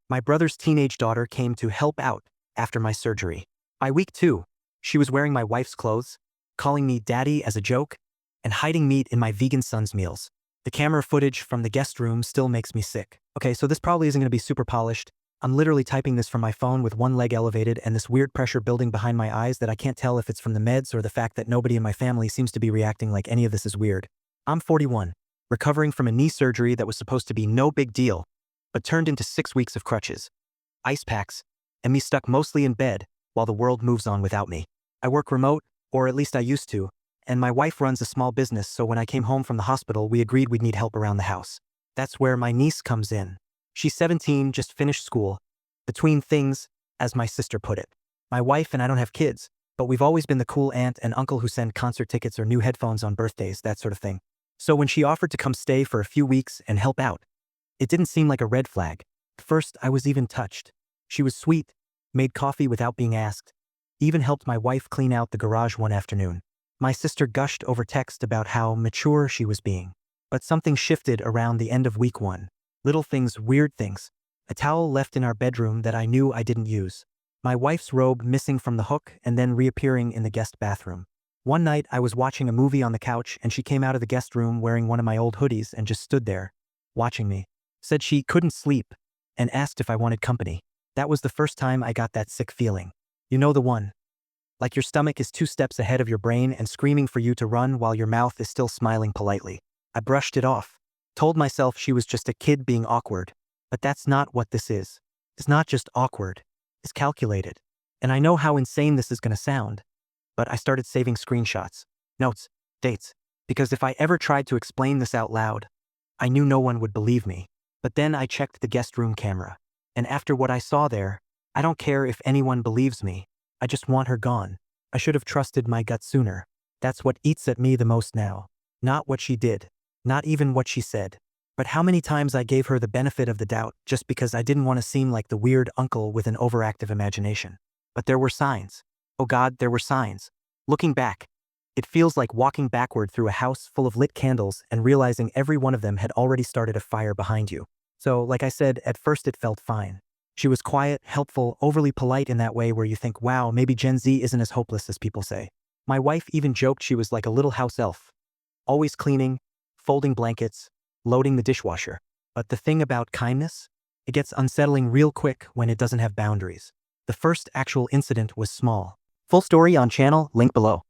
My brother's teenage daughter came to help out after my surgery. By week 2, she was wearing my wife's clothes, calling me daddy as a joke, and hiding meat in my vegan son's meals. The camera footage from the guest room still makes me sick. Okay, so this probably isn't going to be super polished. I'm literally typing this from my phone with one leg elevated and this weird pressure building behind my eyes that I can't tell if it's from the meds or the fact that nobody in my family seems to be reacting like any of this is weird. I'm 41, recovering from a knee surgery that was supposed to be no big deal, but turned into 6 weeks of crutches, ice packs, and me stuck mostly in bed while the world moves on without me. I work remote, or at least I used to, and my wife runs a small business, so when I came home from the hospital, we agreed we'd need help around the house. That's where my niece comes in. She's 17, just finished school. Between things, as my sister put it. My wife and I don't have kids, but we've always been the cool aunt and uncle who send concert tickets or new headphones on birthdays, that sort of thing. So when she offered to come stay for a few weeks and help out, it didn't seem like a red flag. First, I was even touched. She was sweet, made coffee without being asked, even helped my wife clean out the garage one afternoon. My sister gushed over text about how mature she was being. But something shifted around the end of week 1. Little things, weird things. A towel left in our bedroom that I knew I didn't use. My wife's robe missing from the hook and then reappearing in the guest bathroom. One night, I was watching a movie on the couch and she came out of the guest room wearing one of my old hoodies and just stood there, watching me. Said she couldn't sleep and asked if I wanted company. That was the first time I got that sick feeling. You know the one. Like your stomach is 2 steps ahead of your brain and screaming for you to run while your mouth is still smiling politely. I brushed it off. Told myself she was just a kid being awkward. But that's not what this is. It's not just awkward. It's calculated. And I know how insane this is going to sound. But I started saving screenshots, notes, dates. Because if I ever tried to explain this out loud, I knew no one would believe me. But then I checked the guest room camera. And after what I saw there, I don't care if anyone believes me. I just want her gone. I should have trusted my gut sooner. That's what eats at me the most now. Not what she did. Not even what she said. But how many times I gave her the benefit of the doubt just because I didn't want to seem like the weird uncle with an overactive imagination. But there were signs. Oh God, there were signs. Looking back, it feels like walking backward through a house full of lit candles and realizing every one of them had already started a fire behind you. So, like I said, at first it felt fine. She was quiet, helpful, overly polite in that way where you think, wow, maybe Gen Z isn't as hopeless as people say. My wife even joked she was like a little house elf. Always cleaning, folding blankets, loading the dishwasher. But the thing about kindness? It gets unsettling real quick when it doesn't have boundaries. The first actual incident was small. Full story on channel, link below.